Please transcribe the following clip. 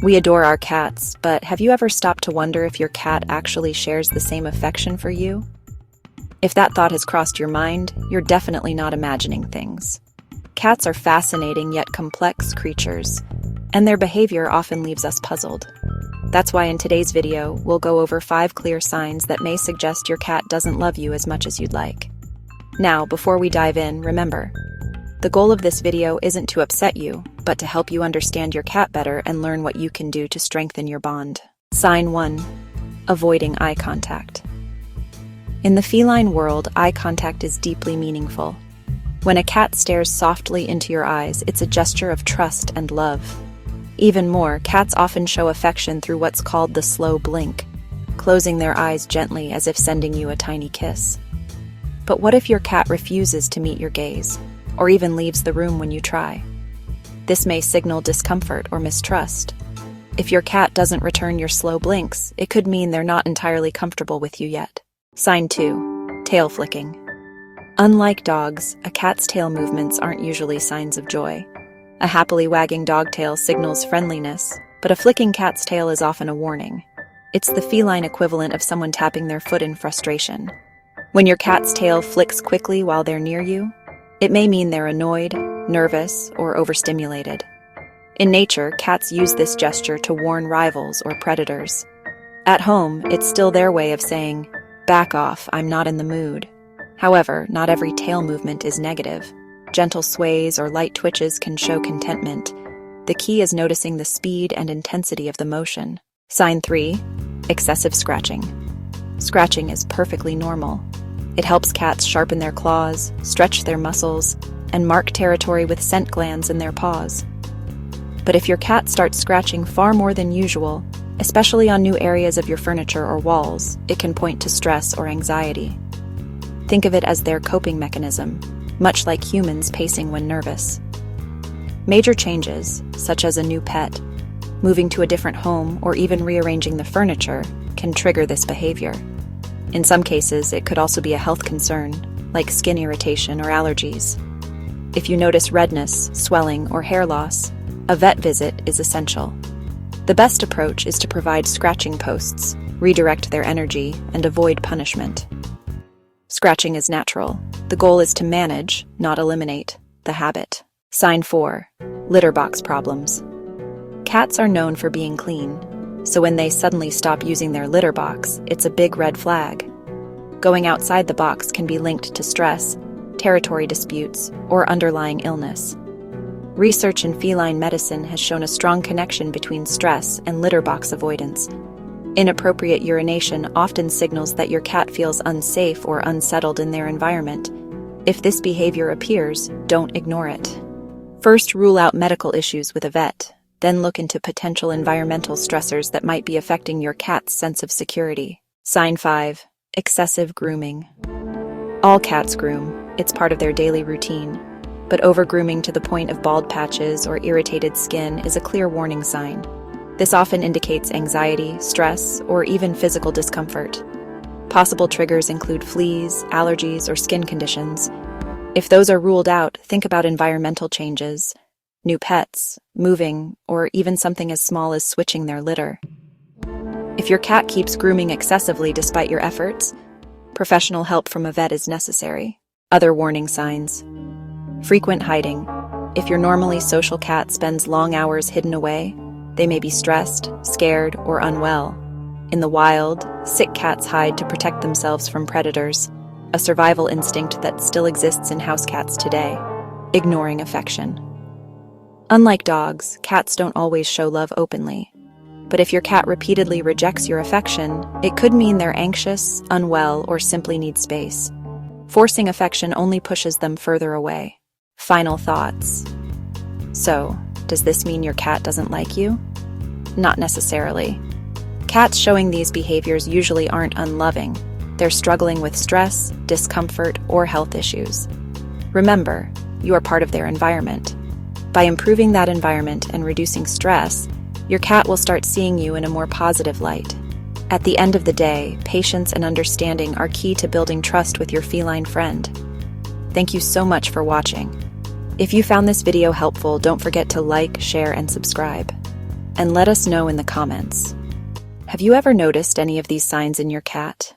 We adore our cats, but have you ever stopped to wonder if your cat actually shares the same affection for you? If that thought has crossed your mind, you're definitely not imagining things. Cats are fascinating yet complex creatures, and their behavior often leaves us puzzled. That's why in today's video, we'll go over 5 clear signs that may suggest your cat doesn't love you as much as you'd like. Now, before we dive in, remember, the goal of this video isn't to upset you, but to help you understand your cat better and learn what you can do to strengthen your bond. Sign 1. Avoiding eye contact. In the feline world, eye contact is deeply meaningful. When a cat stares softly into your eyes, it's a gesture of trust and love. Even more, cats often show affection through what's called the slow blink, closing their eyes gently as if sending you a tiny kiss. But what if your cat refuses to meet your gaze, or even leaves the room when you try? This may signal discomfort or mistrust. If your cat doesn't return your slow blinks, it could mean they're not entirely comfortable with you yet. Sign 2. Tail flicking. Unlike dogs, a cat's tail movements aren't usually signs of joy. A happily wagging dog tail signals friendliness, but a flicking cat's tail is often a warning. It's the feline equivalent of someone tapping their foot in frustration. When your cat's tail flicks quickly while they're near you, it may mean they're annoyed, nervous, or overstimulated. In nature, cats use this gesture to warn rivals or predators. At home, it's still their way of saying, "Back off, I'm not in the mood." However, not every tail movement is negative. Gentle sways or light twitches can show contentment. The key is noticing the speed and intensity of the motion. Sign 3. Excessive scratching. Scratching is perfectly normal. It helps cats sharpen their claws, stretch their muscles, and mark territory with scent glands in their paws. But if your cat starts scratching far more than usual, especially on new areas of your furniture or walls, it can point to stress or anxiety. Think of it as their coping mechanism, much like humans pacing when nervous. Major changes, such as a new pet, moving to a different home, or even rearranging the furniture, can trigger this behavior. In some cases, it could also be a health concern, like skin irritation or allergies. If you notice redness, swelling, or hair loss, a vet visit is essential. The best approach is to provide scratching posts, redirect their energy, and avoid punishment. Scratching is natural. The goal is to manage, not eliminate, the habit. Sign 4. Litter box problems. Cats are known for being clean, so when they suddenly stop using their litter box, it's a big red flag. Going outside the box can be linked to stress, territory disputes, or underlying illness. Research in feline medicine has shown a strong connection between stress and litter box avoidance. Inappropriate urination often signals that your cat feels unsafe or unsettled in their environment. If this behavior appears, don't ignore it. First, rule out medical issues with a vet. Then look into potential environmental stressors that might be affecting your cat's sense of security. Sign 5. Excessive grooming. All cats groom. It's part of their daily routine. But over-grooming to the point of bald patches or irritated skin is a clear warning sign. This often indicates anxiety, stress, or even physical discomfort. Possible triggers include fleas, allergies, or skin conditions. If those are ruled out, think about environmental changes, new pets, moving, or even something as small as switching their litter. If your cat keeps grooming excessively despite your efforts, professional help from a vet is necessary. Other warning signs. Frequent hiding. If your normally social cat spends long hours hidden away, they may be stressed, scared, or unwell. In the wild, sick cats hide to protect themselves from predators, a survival instinct that still exists in house cats today. Ignoring affection. Unlike dogs, cats don't always show love openly. But if your cat repeatedly rejects your affection, it could mean they're anxious, unwell, or simply need space. Forcing affection only pushes them further away. Final thoughts. So, does this mean your cat doesn't like you? Not necessarily. Cats showing these behaviors usually aren't unloving. They're struggling with stress, discomfort, or health issues. Remember, you are part of their environment. By improving that environment and reducing stress, your cat will start seeing you in a more positive light. At the end of the day, patience and understanding are key to building trust with your feline friend. Thank you so much for watching. If you found this video helpful, don't forget to like, share, and subscribe. and let us know in the comments. Have you ever noticed any of these signs in your cat?